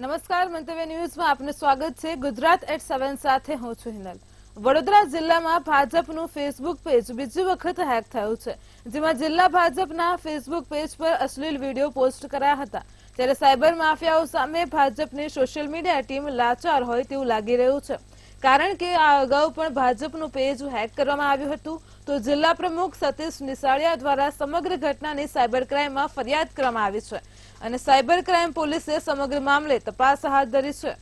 નમસ્કાર, મંતવ્ય ન્યૂઝમાં આપનું સ્વાગત છે। ગુજરાત એટ 7 સાથે હું છું હિનલ। વડોદરા જિલ્લામાં ભાજપનું ફેસબુક પેજ બીજી વખત હેક થયું છે, જેમાં જિલ્લા ભાજપના ફેસબુક પેજ પર અશ્લીલ વિડીયો પોસ્ટ કરાયા હતા। ત્યારે સાયબર માફિયાઓ સામે ભાજપની સોશિયલ મીડિયા ટીમ લાચાર હોય તેવું લાગી રહ્યું છે, કારણ કે આ અગાઉ પણ ભાજપનું પેજ હેક કરવામાં આવ્યું હતું। તો જિલ્લા પ્રમુખ સતીશ નિસાળિયા દ્વારા સમગ્ર ઘટનાની સાયબર ક્રાઇમમાં ફરિયાદ કરવામાં આવી છે અને સાયબર ક્રાઇમ પોલીસે સમગ્ર મામલે તપાસ હાથ ધરી છે।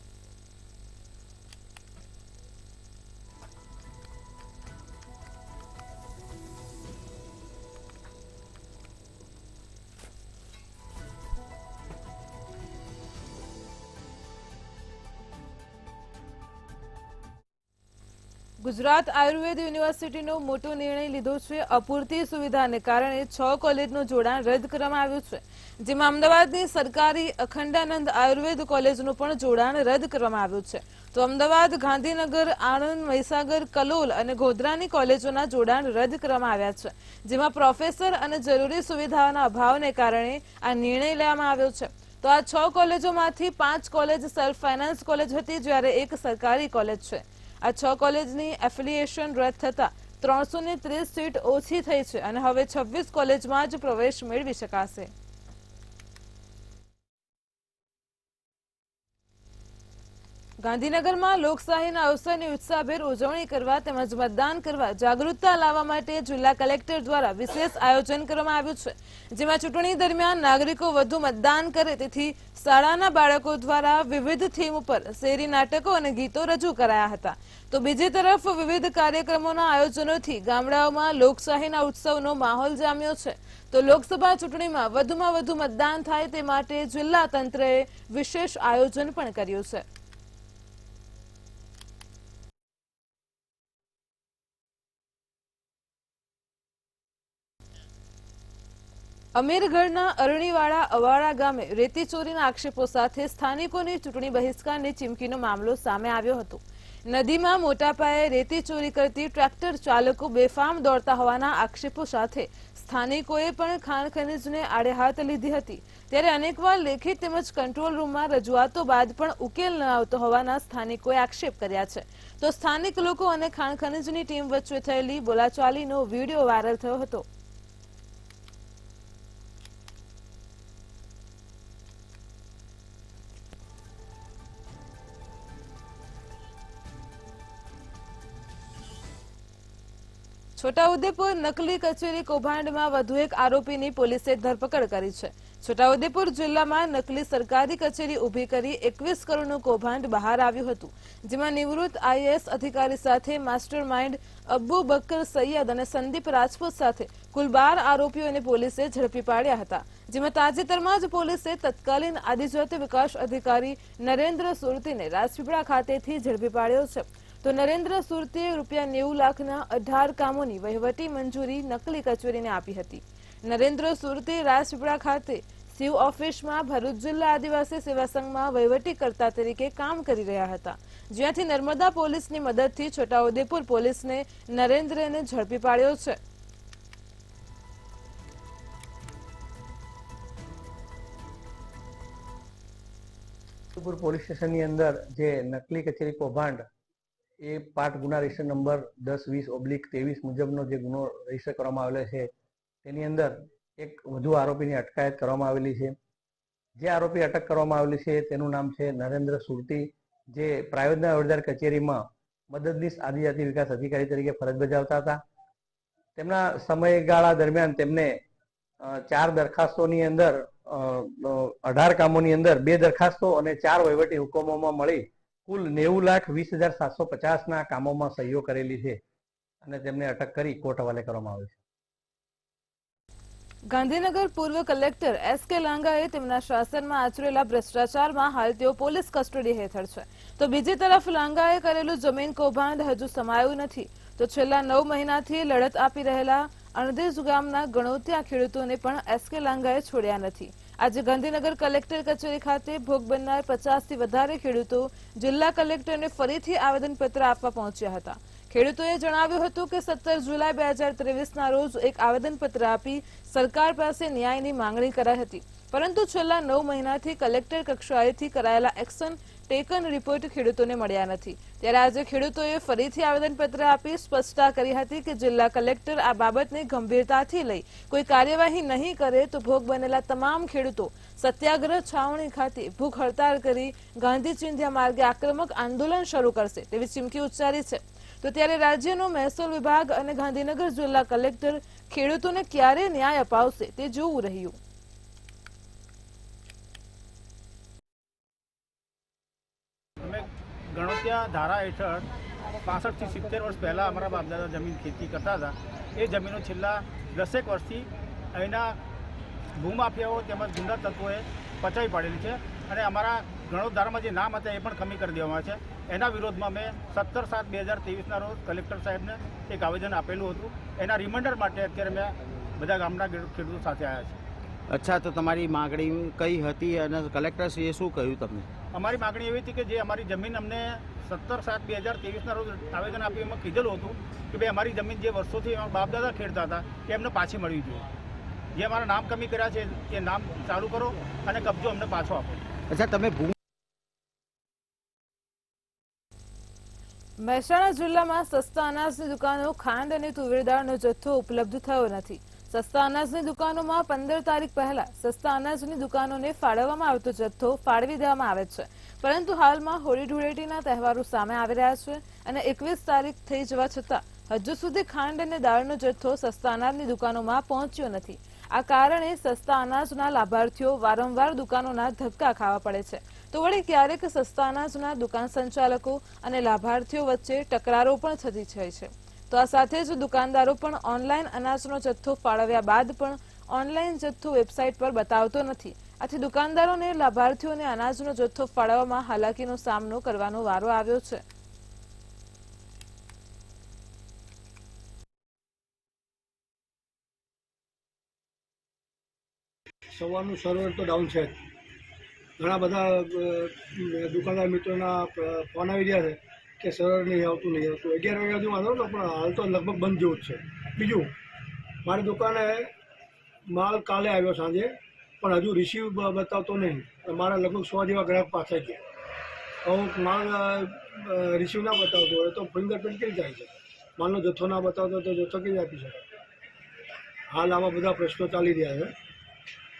ગુજરાત આયુર્વેદ યુનિવર્સિટીનો મોટો નિર્ણય લીધો છે। અપૂરતી સુવિધાને કારણે 6 કોલેજનું જોડાણ રદ કરવામાં આવ્યું છે, જેમાં અમદાવાદની સરકારી અખંડાનંદ આયુર્વેદ કોલેજનું પણ જોડાણ રદ કરવામાં આવ્યું છે। તો અમદાવાદ, ગાંધીનગર, આણંદ, મહીસાગર, કલોલ અને ગોધરાની કોલેજોના જોડાણ રદ કરવામાં આવ્યા છે, જેમાં પ્રોફેસર અને જરૂરી સુવિધાઓના અભાવને કારણે આ નિર્ણય લેવામાં આવ્યો છે। તો આ 6 કોલેજોમાંથી 5 કોલેજ સેલ્ફ ફાઇનાન્સ કોલેજ હતી, જ્યારે એક સરકારી કોલેજ છે। આ 6 કોલેજની એફિલિએશન રદ થતા 330 સીટ ઓછી થઈ છે અને હવે 26 કોલેજમાં જ પ્રવેશ મેળવી શકાશે। ગાંધીનગરમાં લોકશાહીના અવસરની ઉત્સાહભેર ઉજવણી કરવા તેમજ મતદાન કરવા જાગૃતતા લાવવા માટે જિલ્લા કલેક્ટર દ્વારા વિશેષ આયોજન કરવામાં આવ્યું છે, જેમાં ચૂંટણી દરમિયાન નાગરિકો વધુ મતદાન કરે તેથી શાળાના બાળકો દ્વારા વિવિધ થીમ ઉપર શેરી નાટકો અને ગીતો રજૂ કરાયા હતા। તો બીજી તરફ વિવિધ કાર્યક્રમોના આયોજનોથી ગામડાઓમાં લોકશાહીના ઉત્સવનો માહોલ જામ્યો છે। તો લોકસભા ચૂંટણીમાં વધુમાં વધુ મતદાન થાય તે માટે જિલ્લા તંત્રએ વિશેષ આયોજન પણ કર્યું છે। અમીરગઢના અરણીવાડા અવાડા ગામે રેતી ચોરીના આક્ષેપો સાથે સ્થાનિકોની ચૂંટણી બહિષ્કારની ચીમકીનો મામલો સામે આવ્યો હતો। નદીમાં મોટા પાયે રેતી ચોરી કરતી ટ્રેક્ટર ચાલકો બેફામ દોડતા હોવાના આક્ષેપો સાથે સ્થાનિકોએ પણ ખાણ ખનીજને આડે હાથ લીધી હતી। ત્યારે અનેકવાર લેખિત તેમજ કંટ્રોલ રૂમમાં રજૂઆતો બાદ પણ ઉકેલ ન આવતો હોવાના સ્થાનિકોએ આક્ષેપ કર્યા છે। તો સ્થાનિક લોકો અને ખાણ ખનીજની ટીમ વચ્ચે થયેલી બોલાચાલીનો વિડીયો વાયરલ થયો હતો। છોટાઉદેપુર નકલી કચેરી કૌભાંડમાં વધુ એક આરોપીની પોલીસે ધરપકડ કરી છે। છોટાઉદેપુર જિલ્લામાં નકલી સરકારી કચેરી ઊભી કરી 21 કરોડનું કૌભાંડ બહાર આવ્યું હતું, જેમાં નિવૃત્ત આઈએએસ અધિકારી સાથે માસ્ટર માઇન્ડ અબ્બુ બકર સૈયદ અને સંદીપ રાજપૂત સાથે કુલ 12 આરોપીઓને પોલીસે ઝડપી પાડ્યા હતા, જેમાં તાજેતરમાં જ પોલીસે તત્કાલીન આદિજાતિ વિકાસ અધિકારી નરેન્દ્ર સુરતીને રાજપીપળા ખાતેથી ઝડપી પાડ્યો છે। તો નરેન્દ્ર સુરતીએ ₹90 લાખના 18 કામોની વહીવટી મંજૂરી નકલી કચેરીને આપી હતી। નરેન્દ્ર સુરતી રાજપીપળા ખાતે સીવ ઓફિસમાં ભરૂચ જિલ્લા આદિવાસી સેવા સંઘમાં વહીવટીકર્તા તરીકે કામ કરી રહ્યા હતા, જ્યાંથી નર્મદા પોલીસની મદદથી છોટાઉદેપુર પોલીસને નરેન્દ્રને ઝડપી પાડ્યો છે। પોલીસ સ્ટેશનની અંદર જે નકલી કચેરી કૌભાંડ એ પાર્ટ ગુના રજિસ્ટર નંબર 10-20/23 મુજબનો જે ગુનો રજીસ્ટર કરવામાં આવેલો છે, તેની અંદર એક વધુ આરોપીની અટકાયત કરવામાં આવેલી છે। જે આરોપી અટક કરવામાં આવેલી છે તેનું નામ છે નરેન્દ્ર સુરતી, જે પ્રાયોજના હવાલદાર કચેરીમાં મદદનીશ આદિજાતિ વિકાસ અધિકારી તરીકે ફરજ બજાવતા હતા। તેમના સમયગાળા દરમિયાન તેમને 4 દરખાસ્તોની અંદર 18 કામોની અંદર 2 દરખાસ્તો અને 4 વહીવટી હુકમોમાં મળી કુલ 90,20,750ના કામોમાં સહીઓ કરેલી છે અને તેમને અટક કરી કોર્ટ હવાલે કરવામાં આવી છે। ગાંધીનગર પૂર્વ કલેક્ટર એસ.કે. લાંગાએ તેમના શાસનમાં આચરેલા ભ્રષ્ટાચારમાં હાલ તેઓ પોલીસ કસ્ટડી હેઠળ છે। તો બીજી તરફ લાંગાએ કરેલું જમીન કૌભાંડ હજુ સમાયું નથી। તો છેલ્લા 9 મહિનાથી લડત આપી રહેલા અણદેજ ગામના ગણોતિયા ખેડૂતોને પણ એસ.કે. લાંગાએ છોડ્યા નથી। આજે ગાંધીનગર કલેક્ટર કચેરી ખાતે ભોગ બનનાર 50થી વધારે ખેડૂતો જિલ્લા કલેક્ટરને ફરીથી આવેદનપત્ર આપવા પહોંચ્યા હતા। ખેડૂતોએ જણાવ્યું હતું કે 17 જુલાઈ 2023ના રોજ એક આવેદનપત્ર આપી સરકાર પાસે ન્યાયની માંગણી કરાઈ હતી। પરંતુ છેલ્લા 9 મહિનાથી કલેક્ટર કક્ષાએથી કરાયેલા એક્શન ટેકન રિપોર્ટ ખેડૂતોને મળ્યા નથી। ત્યારે આજે ખેડૂતોએ ફરીથી આવેદનપત્ર આપી સ્પષ્ટતા કરી હતી કે જિલ્લા કલેક્ટર આ બાબતને ગંભીરતાથી લઈ કોઈ કાર્યવાહી નહીં કરે તો ભોગ બનેલા તમામ ખેડૂતો સત્યાગ્રહ છાવણી ખાતે ભૂખ હડતાળ કરી ગાંધી ચિંધ્યા માર્ગે આક્રમક આંદોલન શરૂ કરશે તેવી ચીમકી ઉચ્ચારી છે। તો ત્યારે રાજ્યનો મહેસૂલ વિભાગ અને ગાંધીનગર જિલ્લા કલેક્ટર ખેડૂતોને ક્યારે ન્યાય અપાવશે તે જોવું રહ્યું। ગણોતિયા ધારા હેઠળ 65 થી 70 વર્ષ પહેલાં અમારા બાપદાદા જમીન ખેતી કરતા હતા। એ જમીનો છેલ્લા 10 વર્ષથી અહીંના ભૂમાફિયાઓ તેમજ ગુંડા તત્વોએ પચાવી પાડેલી છે અને અમારા ગણોત ધારામાં જે નામ હતા એ પણ કમી કરી દેવામાં છે। એના વિરોધમાં મેં 17/7/2023ના રોજ કલેક્ટર સાહેબને એક આવેદન આપેલું હતું। એના રિમાઇન્ડર માટે અત્યારે મેં બધા ગામના ખેડૂતો સાથે આવ્યા છે। અચ્છા, તો તમારી માગણી કઈ હતી અને કલેક્ટરશ્રીએ શું કહ્યું તમને? અમારી માગણી એવી હતી કે જે અમારી જમીન અમને 17/7/2023ના રોજ આવેદન આપ્યું એમાં કીધેલું હતું કે ભાઈ અમારી જમીન જે વર્ષોથી બાપદાદા ખેડતા હતા એ અમને પાછી મળવી જોઈએ। જે અમારા નામ કમી કર્યા છે એ નામ ચાલુ કરો અને કબજો અમને પાછો આપો। અચ્છા, તમે મહેસાણા જિલ્લામાં સસ્તા અનાજની દુકાનો ખાંડ અને તુવેર દાળનો જથ્થો ઉપલબ્ધ થયો નથી। સસ્તા અનાજની દુકાનોમાં 15 તારીખ પહેલા સસ્તા અનાજની દુકાનોને ફાળવવામાં આવતો જથ્થો ફાળવી દેવામાં આવે છે, પરંતુ હાલમાં હોળી ધૂળેટીના તહેવારો સામે આવી રહ્યા છે અને 21 તારીખ થઈ જવા છતાં હજુ સુધી ખાંડ અને દાળનો જથ્થો સસ્તા અનાજની દુકાનોમાં પહોંચ્યો નથી। આ કારણે સસ્તા અનાજના લાભાર્થીઓ વારંવાર દુકાનોના ધક્કા ખાવા પડે છે, તો વળી ક્યારેક સસ્તા અનાજના દુકાન સંચાલકો અને લાભાર્થીઓ વચ્ચે તકરારો પણ થતી હોય છે। તો આ સાથે જ દુકાનદારો પણ ઓનલાઈન અનાજનો જથ્થો ફાળવ્યા બાદ પણ ઓનલાઈન જથ્થો વેબસાઇટ પર બતાવતો નથી। આથી દુકાનદારોને લાભાર્થીઓને અનાજનો જથ્થો ફાળવવામાં હાલાકીનો સામનો કરવાનો વારો આવ્યો છે। સવારનું સર્વર તો ડાઉન છે। ઘણા બધા દુકાનદાર મિત્રોના ફોન આવી રહ્યા છે કે સર્વર નહીં આવતું 11 વાગ્યા સુધી વાંધો નતો, પણ હાલ તો લગભગ બંધ જેવું જ છે। બીજું, મારી દુકાને માલ કાલે આવ્યો સાંજે, પણ હજુ રિસીવ બતાવતો નહીં। મારા લગભગ 100 જેવા ગ્રાહક પાછા ગયા। હવે માલ રિસીવ ના બતાવતો હોય તો ફિંગરપ્રિન્ટ કેવી જાય છે? માલનો જથ્થો ના બતાવતો તો જથ્થો કેવી આપી શકે? હાલ આવા બધા પ્રશ્નો ચાલી રહ્યા છે,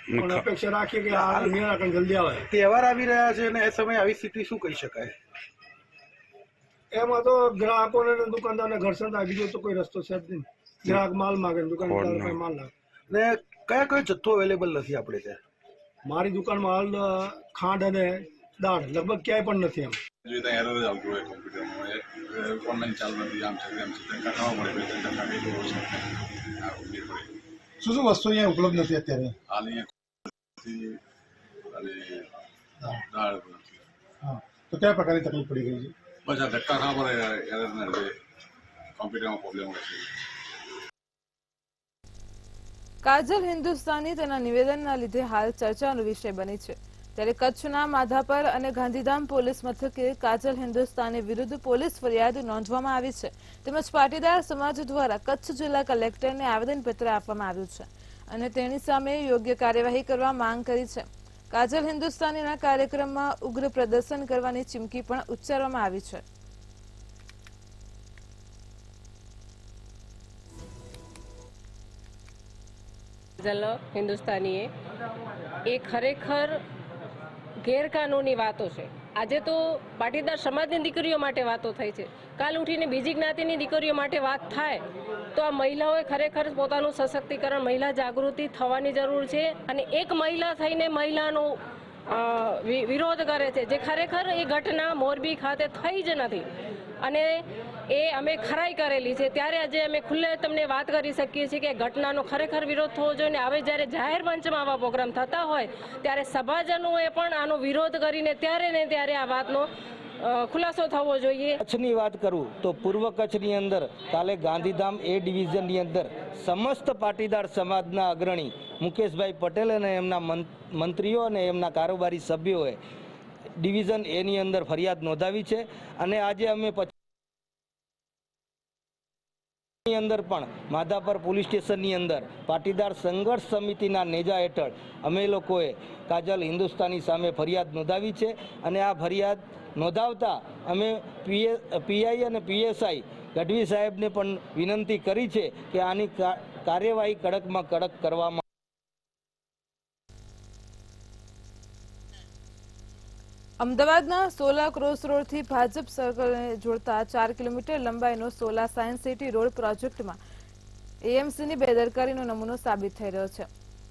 પણ અપેક્ષા રાખીએ કે આ નિરાકરણ જલ્દી આવે। તહેવાર આવી રહ્યા છે અને એ સમયે આવી સ્થિતિ શું કહી શકાય? એમાં તો ગ્રાહકોને દુકાનદારને ઘર્ષણ થાય, બીજો તો કોઈ રસ્તો છે જ નહીં। ગ્રાહક માલ માગે, દુકાનદાર માલ લાગે। ને કયો જથ્થો અવેલેબલ નથી આપણે ત્યાં? મારી દુકાનમાં હાલ ખાંડ અને દાળ લગભગ ક્યાંય પણ નથી। એમ જોઈએ ત્યાં એરર જ આવતું હોય કોમ્પ્યુટરમાં, ઓનલાઈન ચાલુ નથી, આમ છે તેમ છે, કાઢવા પડે શું વસ્તુ અહીંયા ઉપલબ્ધ નથી અત્યારે? હાલ અહીંયા અને દાળ નથી। હા, તો કયા પ્રકારની તકલીફ પડી ગઈ છે? બસ આ ધક્કા ખાવા પડે એરરના લીધે, કોમ્પ્યુટરમાં પ્રોબ્લેમ હોય છે। કાજલ હિન્દુસ્તાની તેના નિવેદનના લીધે હાલ ચર્ચાનો વિષય બની છે। ત્યારે કચ્છના માધાપર અને ગાંધીધામ પોલીસ મથકે કાજલ હિન્દુસ્તાની વિરુદ્ધ પોલીસ ફરિયાદ નોંધવામાં આવી છે, તેમજ પાટીદાર સમાજ દ્વારા કચ્છ જિલ્લા કલેક્ટરને આવેદનપત્ર આપવામાં આવ્યું છે અને તેની સામે યોગ્ય કાર્યવાહી કરવા માંગ કરી છે। કાજલ હિન્દુસ્તાનીના કાર્યક્રમમાં ઉગ્ર પ્રદર્શન કરવાની ચીમકી પણ ઉચ્ચારવામાં આવી છે। કાજલ હિન્દુસ્તાનીએ એ ખરેખર ગેરકાનૂની વાતો છે। આજે તો પાટીદાર સમાજની દીકરીઓ માટે વાતો થઈ છે, કાલ ઉઠીને બીજી જ્ઞાતિની દીકરીઓ માટે વાત થાય તો આ મહિલાઓએ ખરેખર પોતાનું સશક્તિકરણ, મહિલા જાગૃતિ થવાની જરૂર છે અને એક મહિલા થઈને મહિલાનો વિરોધ કરે છે, જે ખરેખર એ ઘટના મોરબી ખાતે થઈ જ નથી અને એ અમે ખરાઈ કરેલી છે। ત્યારે આજે અમે ખુલ્લે તમને વાત કરી શકીએ છીએ કે ઘટનાનો ખરેખર વિરોધ થવો જોઈએ। હવે જ્યારે જાહેર મંચમાં આવા પ્રોગ્રામ થતા હોય ત્યારે સભાજનોએ પણ આનો વિરોધ કરીને ત્યારે ને ત્યારે આ વાતનો ખુલાસો થવો જોઈએ। કચ્છની વાત કરું તો પૂર્વ કચ્છની અંદર કાલે ગાંધીધામ એ ડિવિઝનની અંદર સમસ્ત પાટીદાર સમાજના અગ્રણી મુકેશભાઈ પટેલ અને એમના મંત્રીઓ અને એમના કારોબારી સભ્યોએ ડિવિઝન એની અંદર ફરિયાદ નોંધાવી છે અને આજે અમે ની અંદર પણ માધાપર પોલીસ સ્ટેશનની અંદર પાટીદાર સંઘર્ષ સમિતિના નેજા હેઠળ અમે લોકોએ કાજલ હિન્દુસ્તાની સામે ફરિયાદ નોંધાવી છે અને આ ફરિયાદ નોંધાવતા અમે પીઆઈ અને પીએસઆઈ ગઢવી સાહેબને પણ વિનંતી કરી છે કે આની કાર્યવાહી કડકમાં કડક કરવામાં. અમદાવાદના સોલા ક્રોસ રોડથી ભાજપ સર્કલને જોડતા 4 કિલોમીટર લંબાઈનો સોલા સાયન્સ સિટી રોડ પ્રોજેક્ટમાં એએમસીની બેદરકારીનો નમૂનો સાબિત થઈ રહ્યો છે.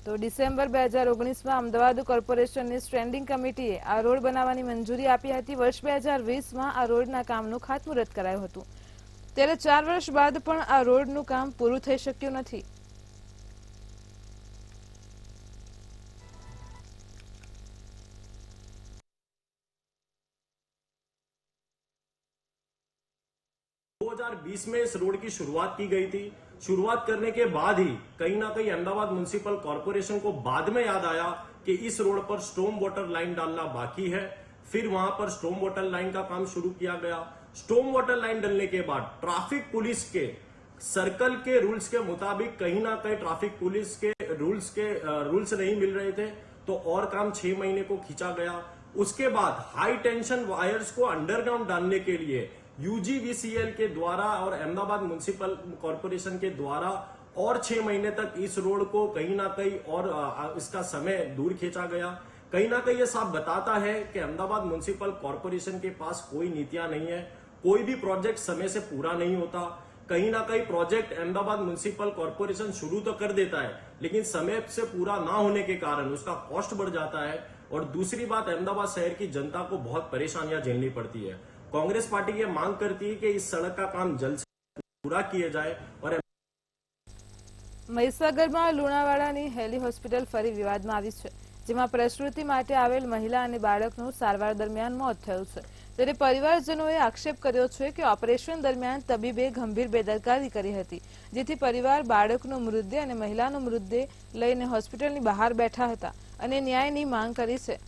તો ડિસેમ્બર 2019માં અમદાવાદ કોર્પોરેશનની સ્ટેન્ડિંગ કમિટીએ આ રોડ બનાવવાની મંજૂરી આપી હતી. વર્ષ 2020માં આ રોડના કામનું ખાતમુહૂર્ત કરાયું હતું. ત્યારે 4 વર્ષ બાદ પણ આ રોડનું કામ પૂરું થઈ શક્યું નથી. में इस रोड की शुरुआत की गई थी. शुरुआत करने के बाद ही कहीं ना कहीं अहमदाबाद म्युनिसिपल कॉर्पोरेशन को बाद में याद आया कि इस रोड पर स्टॉर्म वाटर लाइन डालना बाकी है. फिर वहां पर स्टॉर्म वाटर लाइन का काम शुरू किया गया. स्टॉर्म वाटर लाइन डलने के बाद ट्रैफिक पुलिस के सर्कल के रूल्स के मुताबिक कहीं ना कहीं ट्रैफिक पुलिस के रूल्स नहीं मिल रहे थे, तो और काम 6 महीने को खींचा गया. उसके बाद हाई टेंशन वायर्स को अंडरग्राउंड डालने के लिए यूजीवीसीएल के द्वारा और अहमदाबाद म्युनिसिपल कॉर्पोरेशन के द्वारा और 6 महीने तक इस रोड को कहीं ना कहीं और इसका समय दूर खींचा गया. कहीं ना कहीं ये साफ बताता है कि अहमदाबाद म्युनिसिपल कॉर्पोरेशन के पास कोई नीतियां नहीं है. कोई भी प्रोजेक्ट समय से पूरा नहीं होता. कहीं ना कहीं प्रोजेक्ट अहमदाबाद म्युनिसिपल कॉर्पोरेशन शुरू तो कर देता है, लेकिन समय से पूरा ना होने के कारण उसका कॉस्ट बढ़ जाता है. और दूसरी बात, अहमदाबाद शहर की जनता को बहुत परेशानियां झेलनी पड़ती है. कांग्रेस पार्टी ये मांग करती है कि इस सड़क का काम जल्द से पूरा किया जाए. और મહીસાગરમાં લુણાવાડાની હેલી હોસ્પિટલ ફરી વિવાદમાં આવી છે, જેમાં પ્રસૂતિ માટે આવેલ મહિલા અને બાળકનું સારવાર દરમિયાન મોત થયું છે. ત્યારે પરિવારજનોએ આક્ષેપ કર્યો છે કે ઓપરેશન દરમિયાન તબીબે ગંભીર બેદરકારી કરી હતી, જેથી પરિવાર બાળકનો મૃતદેહ અને મહિલાનો મૃતદેહ લઈને હોસ્પિટલની બહાર બેઠા હતા અને ન્યાયની માંગ કરી છે.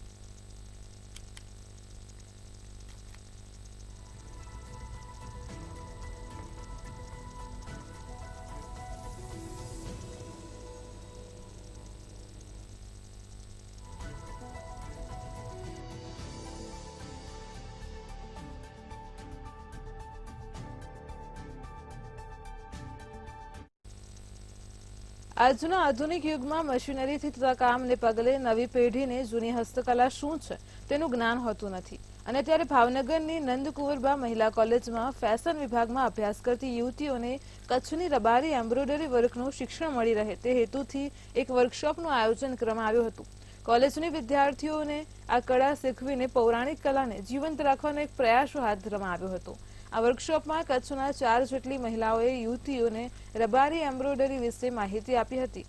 આજના આધુનિક યુગમાં મશીનરીથી થતા કામને પગલે નવી પેઢીને જૂની હસ્તકલા શું છે તેનું જ્ઞાન હોતું નથી. અને ત્યારે ભાવનગરની નંદકુંવરબા મહિલા કોલેજમાં ફેશન વિભાગમાં અભ્યાસ કરતી યુવતીઓને કચ્છની રબારી એમ્બ્રોઇડરી વર્કનું શિક્ષણ મળી રહે તે હેતુથી એક વર્કશોપનું આયોજન કરવામાં આવ્યું હતું. કોલેજની વિદ્યાર્થીઓને આ કળા શીખવીને પૌરાણિક કલાને જીવંત રાખવાનો એક પ્રયાસ હાથ ધરવામાં આવ્યો હતો. આ વર્કશોપમાં કચ્છના 4 જેટલી મહિલાઓએ યુવતીઓને રબારી એમ્બ્રોઇડરી વિશે માહિતી આપી હતી.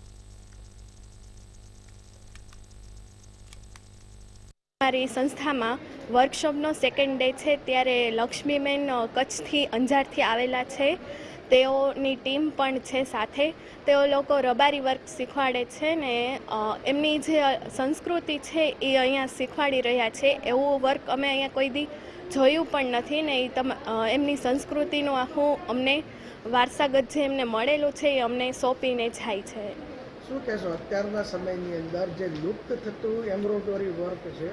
મારી સંસ્થામાં વર્કશોપનો સેકન્ડ ડે છે, ત્યારે લક્ષ્મીબેન કચ્છથી અંજારથી આવેલા છે. તેઓની ટીમ પણ છે સાથે. તેઓ લોકો રબારી વર્ક શીખવાડે છે ને એમની જે સંસ્કૃતિ છે એ અહીંયા શીખવાડી રહ્યા છે. એવું વર્ક અમે અહીંયા કોઈ દી જોયું પણ નથી ને એમની સંસ્કૃતિનું આખું અમને વારસાગત જે એમને મળેલું છે એ અમને સોંપીને જાય છે. શું કહેશો, અત્યારના સમયની અંદર જે લુપ્ત થતું એમ્બ્રોઇડરી વર્ક છે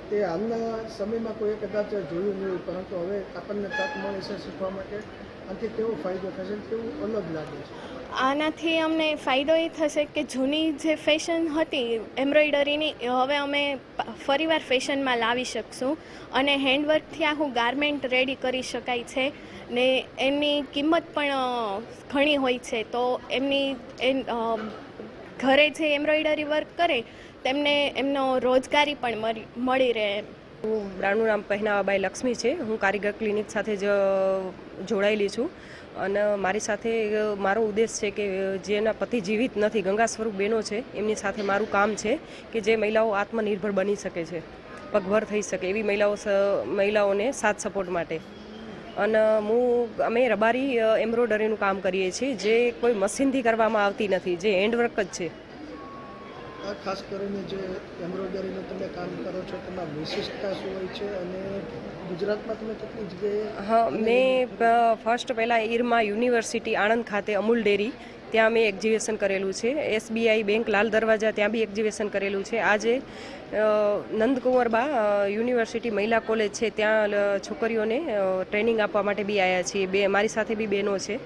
તે હાલના સમયમાં કોઈ કદાચ જોયું નહીં, પરંતુ હવે આપણને તક મળી છે શીખવા માટે, આથી કેવો ફાયદો થશે તેવું અલગ લાગે છે? આનાથી અમને ફાયદો એ થશે કે જૂની જે ફેશન હતી એમ્બ્રોઇડરીની હવે અમે ફરીવાર ફેશનમાં લાવી શકશું અને હેન્ડવર્કથી આખું ગારમેન્ટ રેડી કરી શકાય છે ને એમની કિંમત પણ ઘણી હોય છે. તો એમની ઘરે જે એમ્બ્રોઇડરી વર્ક કરે તેમને એમનો રોજગારી પણ મળી રહે. મારું નામ પહેનાવાબાઈ લક્ષ્મી છે. હું કારીગર ક્લિનિક સાથે જ જોડાયેલી છું અને મારી સાથે મારો ઉદ્દેશ છે કે જેના પતિ જીવિત નથી, ગંગા સ્વરૂપ બહેનો છે, એમની સાથે મારું કામ છે કે જે મહિલાઓ આત્મનિર્ભર બની શકે છે, પગભર થઈ શકે એવી મહિલાઓને સાથ સપોર્ટ માટે. અને અમે રબારી એમ્બ્રોઇડરીનું કામ કરીએ છીએ, જે કોઈ મશીનથી કરવામાં આવતી નથી, જે હેન્ડવર્ક જ છે. આ ખાસ કરીને જે એમ્બ્રોઇડરીનું તમે કામ કરો છો તેમાં વિશિષ્ટતા શું હોય છે અને ગુજરાતમાં તમે કેટલી જગ્યાએ? હા, મેં ફર્સ્ટ પહેલાં ઈરમાં યુનિવર્સિટી આણંદ ખાતે અમૂલ ડેરી ત્યાં મેં એક્ઝિબિશન કરેલું છે. SBI બેંક લાલ દરવાજા ત્યાં બી એક્ઝિબિશન કરેલું છે. આજે નંદકુંવરબા યુનિવર્સિટી મહિલા કોલેજ છે ત્યાં છોકરીઓને ટ્રેનિંગ આપવા માટે બી આવ્યા છીએ. મારી સાથે બી બહેનો છે.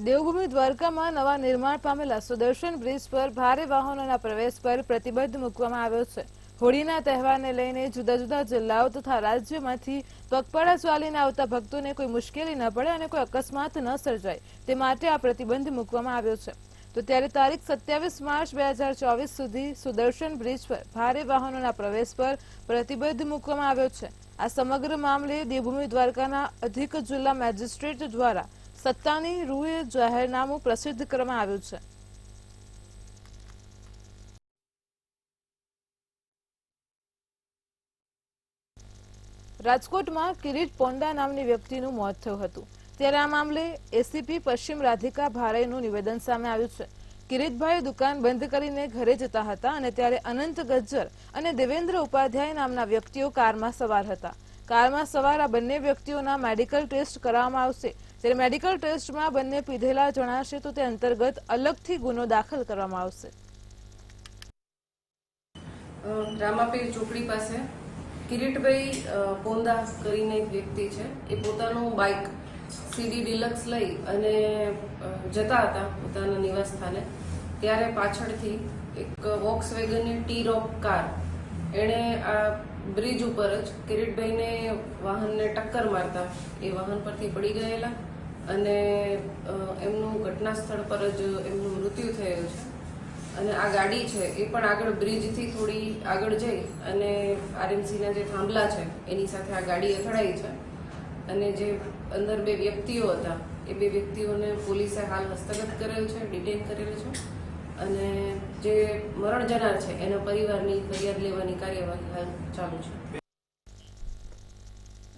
દેવભૂમિ દ્વારકામાં નવા નિર્માણ પામેલા સુદર્શન બ્રિજ પર ભારે વાહનોના પ્રવેશ પર પ્રતિબંધ મૂકવામાં આવ્યો છે. હોળીના તહેવારને લઈને જુદા જુદા જિલ્લાઓ તથા રાજ્યોમાંથી પગપાળા ચાલીને આવતા ભક્તોને કોઈ મુશ્કેલી ન પડે અને કોઈ અકસ્માત ન સર્જાય તે માટે આ પ્રતિબંધ મૂકવામાં આવ્યો છે. તો ત્યારે તારીખ 27 માર્ચ 2024 સુધી સુદર્શન બ્રિજ પર ભારે વાહનોના પ્રવેશ પર પ્રતિબંધ મૂકવામાં આવ્યો છે. આ સમગ્ર મામલે દેવભૂમિ દ્વારકાના અધિક જિલ્લા મેજિસ્ટ્રેટ દ્વારા સત્તાની રૂએ જાહેરનામું પ્રસિદ્ધ કરવામાં આવ્યું છે. રાજકોટમાં કિરીટ પોંડા નામની વ્યક્તિનું મોત થયું હતું. ત્યારે આ મામલે એસીપી પશ્ચિમ રાધિકા ભારેનું નિવેદન સામે આવ્યું છે. કિરીટભાઈ દુકાન બંધ કરીને ઘરે જતા હતા અને ત્યારે અનંત ગજ્જર અને દેવેન્દ્ર ઉપાધ્યાય નામના વ્યક્તિઓ કારમાં સવાર હતા. કારમાં સવાર આ બંને વ્યક્તિઓના મેડિકલ ટેસ્ટ કરવામાં આવશે. ત્યારે મેડિકલ ટેસ્ટમાં બંને પીધેલા જણાશે તો તે અંતર્ગત અલગથી ગુનો દાખલ કરવામાં આવશે. રામાપીર ચોકડી પાસે કિરીટભાઈ પોંદા કરીને એક વ્યક્તિ છે. એ પોતાનું બાઇક સીડી ડિલક્સ લઈ અને જતા હતા પોતાના નિવાસ સ્થાને. ત્યારે પાછળથી એક વોક્સવેગનની ટી-રોક કાર એણે આ બ્રિજ ઉપર જ કિરીટભાઈને વાહનને ટક્કર મારતા એ વાહન પરથી પડી ગયેલા અને એમનું ઘટના સ્થળ પર જ એમનું મૃત્યુ થયું છે. અને આ ગાડી છે એ પણ આગળ બ્રિજથી થોડી આગળ જઈ અને RMCના જે થાંભલા છે એની સાથે આ ગાડી અથડાઈ છે. અને જે અંદર બે વ્યક્તિઓ હતા એ બે વ્યક્તિઓને પોલીસે હાલ હસ્તગત કરેલ છે, ડિટેન કરેલ છે. અને જે મરણ જનાર છે એના પરિવારની ફરિયાદ લેવાની કાર્યવાહી હાલ ચાલુ છે.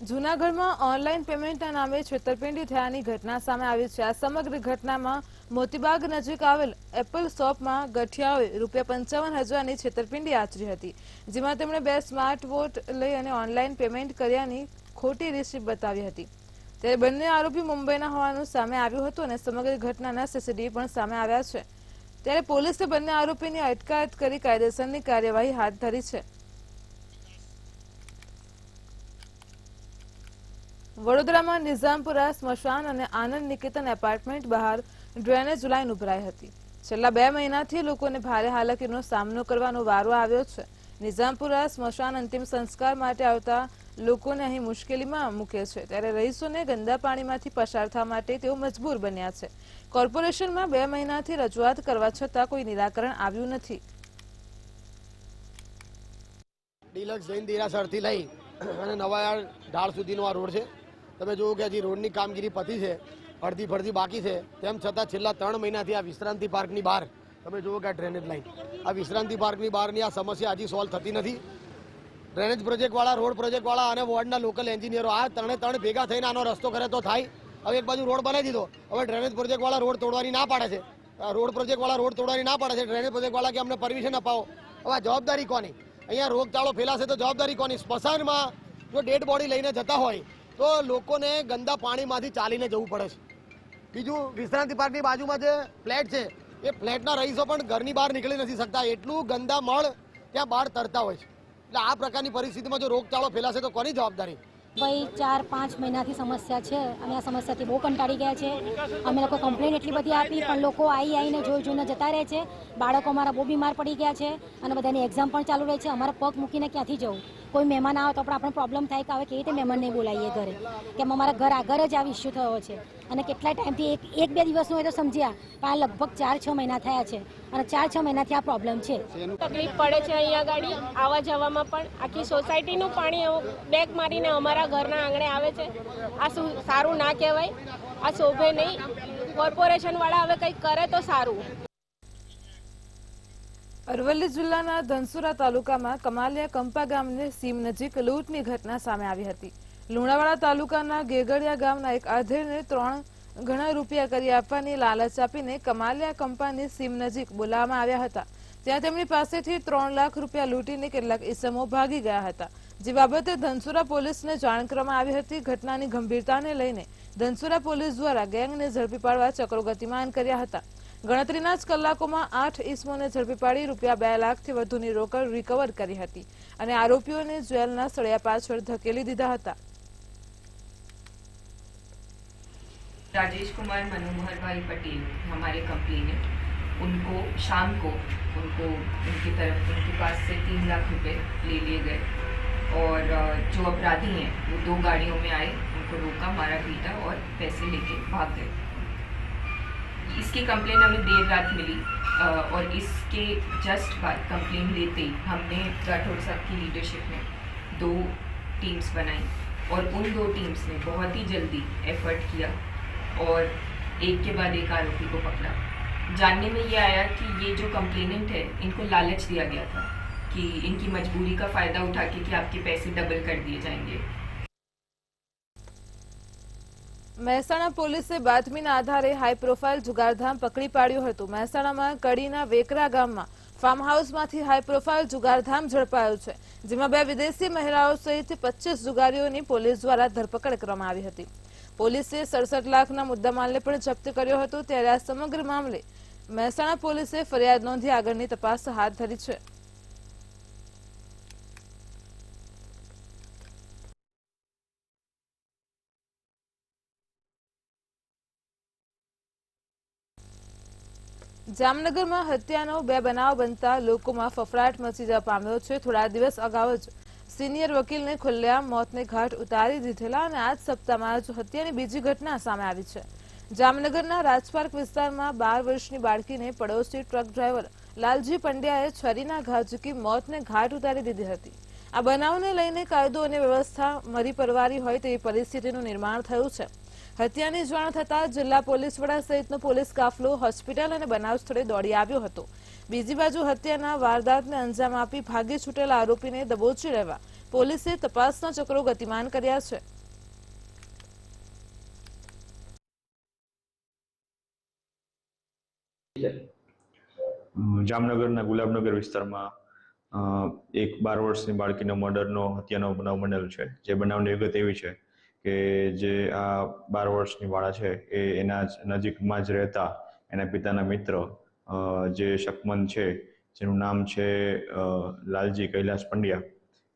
જૂનાગઢમાં ઓનલાઈન પેમેન્ટના નામે છેતરપિંડી થયાની ઘટના સામે આવી છે. આ સમગ્ર ઘટનામાં મોતીબાગ નજીક આવેલ એપલ શોપમાં ગઠિયાઓએ ₹55,000ની છેતરપિંડી આચરી હતી. જેમાં તેમણે 2 સ્માર્ટ વોચ લઈ અને ઓનલાઈન પેમેન્ટ કર્યાની ખોટી રિસીપ્ટ બતાવી હતી. ત્યારે બંને આરોપી મુંબઈના હોવાનું સામે આવ્યું હતું અને સમગ્ર ઘટનાના CCTV પણ સામે આવ્યા છે. ત્યારે પોલીસે બંને આરોપીની અટકાયત કરી કાયદેસરની કાર્યવાહી હાથ ધરી છે. વડોદરામાં નિઝામપુરા સ્મશાન અને આનંદ નિકેતન એપાર્ટમેન્ટ બહાર ડ્રેનેજ લાઈન ઉભરાઈ હતી. છેલ્લા 2 મહિનાથી લોકોને ભારે હાલાકીનો સામનો કરવાનો વારો આવ્યો છે. નિઝામપુરા સ્મશાન અંતિમ સંસ્કાર માટે આવતા લોકોને અહીં મુશ્કેલીમાં મૂકે છે. ત્યારે રહીશોને ગંદા પાણીમાંથી પસાર થવા માટે તેઓ મજબૂર બન્યા છે. કોર્પોરેશનમાં 2 મહિનાથી રજૂઆત કરવા છતાં કોઈ નિરાકરણ આવ્યું નથી. ડિલક્સ જૈન દેરાસરથી લઈ અને નવાયાર્ડ ઢાળ સુધીનો આ રોડ છે. તમે જુઓ કે હજી રોડની કામગીરી પતી છે, અડધી ફરધી બાકી છે. તેમ છતાં છેલ્લા 3 મહિનાથી આ વિશ્રાંતિ પાર્કની બહાર તમે જુઓ કે આ ડ્રેનેજ લાઈન, આ વિશ્રાંતિ પાર્કની બહારની આ સમસ્યા હજી સોલ્વ થતી નથી. ડ્રેનેજ પ્રોજેક્ટવાળા, રોડ પ્રોજેક્ટવાળા અને વોર્ડના લોકલ એન્જિનિયરો આ ત્રણે ભેગા થઈને આનો રસ્તો કરે તો થાય. હવે એક બાજુ રોડ બનાવી દીધો, હવે ડ્રેનેજ પ્રોજેક્ટવાળા રોડ તોડવાની ના પાડે છે. રોડ પ્રોજેક્ટવાળા રોડ તોડવાની ના પાડે છે. ડ્રેનેજ પ્રોજેક્ટવાળા કે અમને પરમિશન અપાવો. હવે આ જવાબદારી કોની? અહીંયા રોગચાળો ફેલાશે તો જવાબદારી કોની? સ્મશાનમાં જો ડેડ બોડી લઈને જતા હોય તો લોકોને ગંદા પાણીમાંથી ચાલીને જવું પડે છે. બીજું, વિશ્રાંતિ પાર્કની બાજુમાં જે ફ્લેટ છે એ ફ્લેટના રહીશો પણ ઘરની બહાર નીકળી નથી શકતા. એટલું ગંદા મળ ત્યાં બહાર તરતા હોય છે. એટલે આ પ્રકારની પરિસ્થિતિમાં જો રોગચાળો ફેલાશે તો કોની જવાબદારી? ભાઈ 4-5 મહિનાથી સમસ્યા છે અને આ સમસ્યાથી બહુ કંટાળી ગયા છે. અમે લોકો કમ્પ્લેન એટલી બધી આપી પણ લોકો આવીને જોઈને જતા રહે છે. બાળકો અમારા બહુ બીમાર પડી ગયા છે અને બધાની એક્ઝામ પણ ચાલુ રહે છે. અમારા પગ મૂકીને ક્યાંથી જવું? કોઈ મહેમાન આવે તો પણ આપણે પ્રોબ્લેમ થાય કે હવે કેવી રીતે મહેમાનને બોલાવીએ ઘરે, કેમ અમારા ઘર આગળ જ આ ઇસ્યુ થયો છે. અને કેટલા ટાઈમથી 1-2 દિવસનું હોય તો સમજ્યા પણ આ લગભગ 4-6 મહિના થયા છે અને 4-6 મહિનાથી આ પ્રોબ્લેમ છે. તકલીફ પડે છે અહીંયા ગાડી આવવા જવામાં પણ. આખી સોસાયટીનું પાણી બેક મારીને અમારા ઘરના આંગણે આવે છે. આ શું સારું ના કહેવાય, આ શોભે નહીં. કોર્પોરેશનવાળા હવે કંઈક કરે તો સારું. અરવલ્લી જિલ્લાના ધનસુરા તાલુકામાં કમાલિયા કંપા ગામને સીમ નજીક લૂંટની ઘટના સામે આવી હતી. લુણાવાડા તાલુકાના ગેગડિયા ગામના એક આધેડને 3 ઘણા રૂપિયા કરી આપવાની લાલચ આપીને કમાલિયા કંપાની સીમ નજીક બોલાવવામાં આવ્યા હતા. ત્યાં તેમની પાસેથી 3 લાખ રૂપિયા લૂંટીને કેટલાક ઇસમો ભાગી ગયા હતા, જે બાબતે ધનસુરા પોલીસને જાણ કરવામાં આવી હતી. ઘટનાની ગંભીરતાને લઈને ધનસુરા પોલીસ દ્વારા ગેંગને ઝડપી પાડવા ચક્રો ગતિમાન કર્યા હતા. ગણતરીના જ કલાકોમાં 8 ઇસમોને ઝડપી પાડી રૂપિયા 2 લાખથી વધુની રોકડ રિકવર કરી હતી અને આરોપીઓને જેલના સળિયા પાછળ ધકેલી દીધા હતા. राजेश कुमार मनोहर भाई पटेल हमारे कंप्लेनेंट, उनको शाम को उनकी पास से 3 लाख रुपए ले लिए गए और जो अपराधी हैं वो 2 गाड़ियों में आए, उनको रोका, मारा पीटा और पैसे लेके भाग गए. इसकी कंप्लेन हमें देर रात मिली और इसके जस्ट बाद कंप्लेन लेते ही हमने राठौड़ साहब की लीडरशिप में 2 टीम्स बनाई और उन 2 टीम्स ने बहुत ही जल्दी एफर्ट किया और एक के बाद एक आरोपी को पकड़ा. जानने में ये आया कि ये जो कंप्लेनेंट है, इनको लालच दिया गया था कि इनकी मजबूरी का फ़ायदा उठा के कि आपके पैसे डबल कर दिए जाएंगे. મહેસાણા પોલીસે બાતમીના આધારે હાઈ પ્રોફાઇલ જુગારધામ પકડી પાડ્યું હતું. મહેસાણામાં કડીના વેકરા ગામમાં ફાર્મ હાઉસમાંથી હાઈ પ્રોફાઇલ જુગારધામ ઝડપાયું છે, જેમાં 2 વિદેશી મહિલાઓ સહિત 25 જુગારીઓની પોલીસ દ્વારા ધરપકડ કરવામાં આવી હતી. પોલીસે 67 લાખના મુદ્દામાલને પણ જપ્ત કર્યો હતો. ત્યારે આ સમગ્ર મામલે મહેસાણા પોલીસે ફરિયાદ નોંધી આગળની તપાસ હાથ ધરી છે. જામનગરમાં હત્યાનો 2 બનાવ બનતા લોકોમાં ફફડાટ મચી જવા પામ્યો છે. થોડા દિવસ અગાઉ જ સિનિયર વકીલને ખુલ્લેઆમ મોતને ઘાટ ઉતારી દીધેલા અને આ જ સપ્તાહમાં જ હત્યાની બીજી ઘટના સામે આવી છે. જામનગરના રાજપાર્ક વિસ્તારમાં 12 વર્ષની બાળકીને પડોશી ટ્રક ડ્રાઈવર લાલજી પંડ્યાએ છરીના ઘા ઝૂકી મોતને ઘાટ ઉતારી દીધી હતી. આ બનાવને લઈને કાયદો અને વ્યવસ્થા મરી પરવારી હોય તેવી પરિસ્થિતિનું નિર્માણ થયું છે. હત્યાની જાણ થતાં જિલ્લા પોલીસ વડા સહિતનો પોલીસ કાફલો હોસ્પિટલ અને બનાવ સ્થળે દોડી આવ્યો હતો. બીજી બાજુ હત્યાના વારદાતને અંજામ આપી ભાગી છૂટેલા આરોપીને દબોચી લેવા પોલીસે તપાસના ચક્રો ગતિમાન કર્યા છે. જામનગરના ગુલાબનગર વિસ્તારમાં એક 12 વર્ષની બાળકીનો મર્ડરનો હત્યાનો બનાવ બનેલો છે. જે બનાવની વિગત એવી છે કે જે આ 12 વર્ષની બાળા છે એ એના નજીકમાં જ રહેતા એના પિતાના મિત્ર જે શકમન છે, જેનું નામ છે લાલજી કૈલાસ પંડ્યા,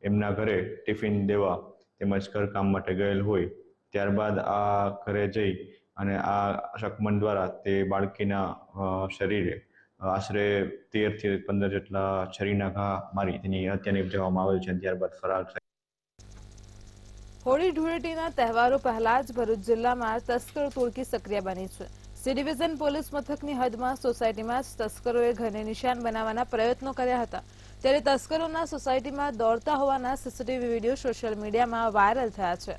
એમના ઘરે ટિફિન દેવા તેમજ ઘરકામ માટે ગયેલ હોય. ત્યારબાદ આ ઘરે જઈ અને આ શકમન દ્વારા તે બાળકીના શરીરે આશરે 13 થી 15 જેટલા છરીના ઘા મારી તેની હત્યા નિપજાવવામાં આવેલ છે. ત્યારબાદ ફરાર થાય. હોળી ધૂળેટીના તહેવારો પહેલા જ ભરૂચ જિલ્લામાં તસ્કર ટોળકી સક્રિય બની છે. સી ડિવિઝન પોલીસ મથકની હદમાં સોસાયટીમાં જ તસ્કરોએ ઘરને નિશાન બનાવવાના પ્રયત્નો કર્યા હતા. ત્યારે તસ્કરોના સોસાયટીમાં દોડતા હોવાના સીસીટીવી વિડીયો સોશિયલ મીડિયામાં વાયરલ થયા છે.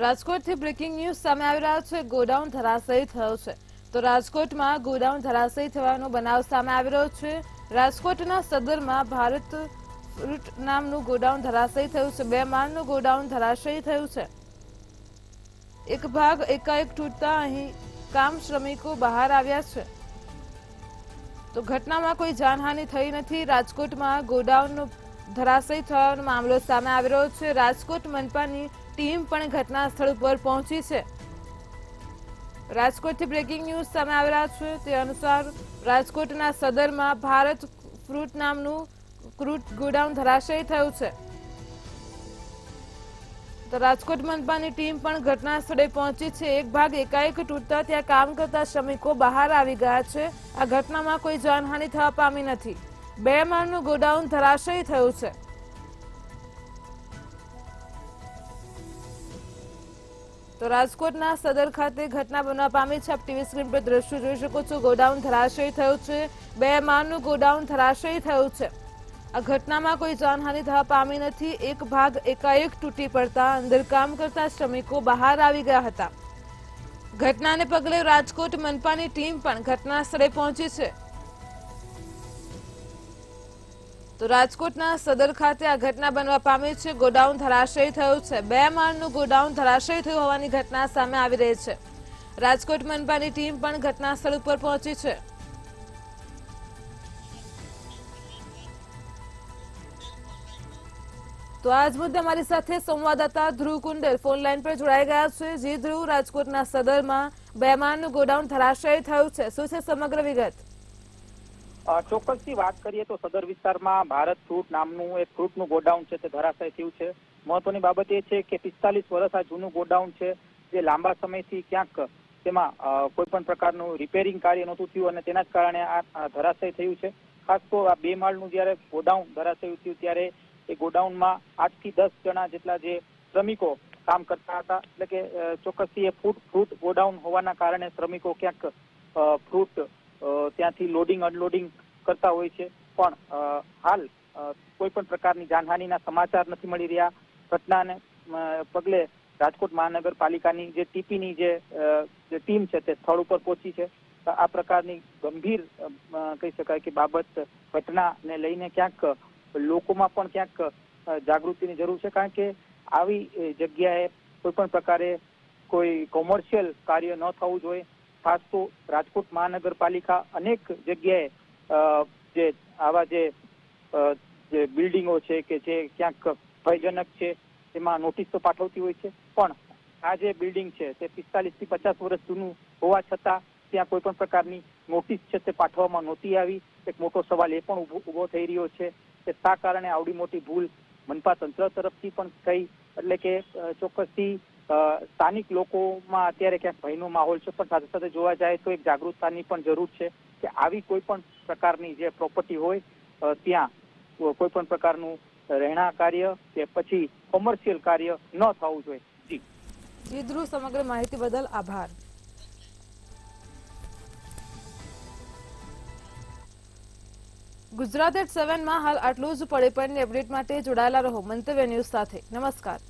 રાજકોટથી બ્રેકિંગ ન્યૂઝ સામે આવી રહ્યા છે. ગોડાઉન ધરાશયી થયો છે. તો રાજકોટમાં ગોડાઉન ધરાશયી થવાનો બનાવ સામે આવી રહ્યો છે. રાજકોટના સદરમાં ભારત ફ્રૂટ નામનું ગોડાઉન ધરાશયી થયું છે. 2 માળનું ગોડાઉન ધરાશયી થયું છે. એક ભાગ એકાએક તૂટતા અહીં કામ શ્રમિકો બહાર આવ્યા છે. તો ઘટનામાં કોઈ જાનહાનિ થઈ નથી. રાજકોટમાં ગોડાઉનનો ધરાશયી થવાનો મામલો સામે આવી રહ્યો છે. રાજકોટ મનપાની ટીમ પણ ઘટના સ્થળ પર પહોંચી છે. રાજકોટથી બ્રેકિંગ ન્યૂઝ સામે આવી રહ્યા છે. તે અનુસાર રાજકોટના સદરમાં ભારત ફ્રૂટ નામનું ફ્રૂટ ગોડાઉન ધરાશયી થયું છે. તો રાજકોટ મનપાની ટીમ પણ ઘટના સ્થળે પહોંચી છે. એક ભાગ એકાએક તૂટતા ત્યાં કામ કરતા શ્રમિકો બહાર આવી ગયા છે. આ ઘટનામાં કોઈ જાનહાનિ થવા પામી નથી. 2 માળનું ગોડાઉન ધરાશયી થયું છે. તો રાજકોટના સદર ખાતે ઘટના બનવા પામી છે. આપ ટીવી સ્ક્રીન પર દ્રશ્યો જોઈ શકો છો. ગોડાઉન ધરાશયી થયું છે. 2 માળનું ગોડાઉન ધરાશયી થયું છે. આ ઘટનામાં કોઈ જાનહાનિ થવા પામી નથી. એક ભાગ એકાએક તૂટી પડતા અંદર કામ કરતા શ્રમિકો બહાર આવી ગયા હતા. ઘટનાને પગલે રાજકોટ મનપાની ટીમ પણ ઘટના સ્થળે પહોંચી છે. તો રાજકોટના સદર ખાતે આ ઘટના બનવા પામી છે. ગોડાઉન ધરાશયી થયું છે. 2 માળનું ગોડાઉન ધરાશયી થયું હોવાની ઘટના સામે આવી રહી છે. રાજકોટ મનપાની ટીમ પણ ઘટના સ્થળ ઉપર પહોંચી છે. તો આજ મુદ્દે અમારી સાથે સંવાદદાતા ધ્રુવ કુંડલ ફોન લાઈન પર જોડાઈ ગયા છે. જી ધ્રુવ, રાજકોટના સદરમાં 2 માળનું ગોડાઉન ધરાશયી થયું છે. શું છે સમગ્ર વિગત? ચોક્કસથી વાત કરીએ તો સદર વિસ્તારમાં ભારત ફ્રૂટ નામનું એક ફ્રૂટનું ગોડાઉન છે તે ધરાશયી થયું છે. મહત્વની બાબત એ છે કે 45 વર્ષ આ જૂનું ગોડાઉન છે, જે લાંબા સમયથી ક્યાંક તેમાં કોઈ પણ પ્રકારનું રિપેરિંગ કાર્ય નહોતું થયું અને તેના જ કારણે આ ધરાશયી થયું છે. ખાસ તો આ 2 માળનું જ્યારે ગોડાઉન ધરાશયી થયું ત્યારે એ ગોડાઉનમાં 8 થી 10 જણા જેટલા જે શ્રમિકો કામ કરતા હતા. એટલે કે ચોક્કસથી એ ફ્રૂટ ગોડાઉન હોવાના કારણે શ્રમિકો ક્યાંક ફ્રૂટ ત્યાંથી લોડિંગ અનલોડિંગ કરતા હોય છે. પણ હાલ કોઈ પણ પ્રકારની જાનહાનિના સમાચાર નથી મળી રહ્યા. ઘટનાને પગલે રાજકોટ મહાનગરપાલિકાની જે ટીપીની જે ટીમ છે તે સ્થળ ઉપર પહોંચી છે. આ પ્રકારની ગંભીર કહી શકાય કે બાબત ઘટનાને લઈને ક્યાંક લોકોમાં પણ ક્યાંક જાગૃતિની જરૂર છે. કારણ કે આવી જગ્યાએ કોઈ પણ પ્રકારે કોઈ કોમર્શિયલ કાર્ય ન થવું જોઈએ. ખાસ તો રાજકોટ મહાનગરપાલિકા અનેક જગ્યાએ જે આવા જે બિલ્ડિંગો છે કે જે ક્યાંક ભયજનક છે તેમાં નોટિસ તો પાઠવતી હોય છે. પણ આ જે બિલ્ડિંગ છે તે 45 થી 50 વર્ષ જૂનું હોવા છતાં ત્યાં કોઈ પણ પ્રકારની નોટિસ છે તે પાઠવવામાં નહોતી આવી. એક મોટો સવાલ એ પણ ઉભો થઈ રહ્યો છે કે શા કારણે આવડી મોટી ભૂલ મનપા તંત્ર તરફથી પણ થઈ. એટલે કે ચોક્કસથી સ્થાનિક લોકોમાં અત્યારે ક્યાંક ભયનો માહોલ છે. પણ સાથે સાથે જોવા જાય તો એક જાગૃતતાની પણ જરૂર છે કે આવી કોઈ પણ પ્રકારની જે પ્રોપર્ટી હોય ત્યાં કોઈ પણ પ્રકારનું રહેણાંક કાર્ય કે પછી કોમર્શિયલ કાર્ય ન થવું જોઈએ. જી ધ્રુવ, સમગ્ર માહિતી બદલ આભાર. ગુજરાત@7 માં હાલ આટલું જ. પડે પડની અપડેટ માટે જોડાયેલા રહો મંતવ્ય ન્યૂઝ સાથે. નમસ્કાર.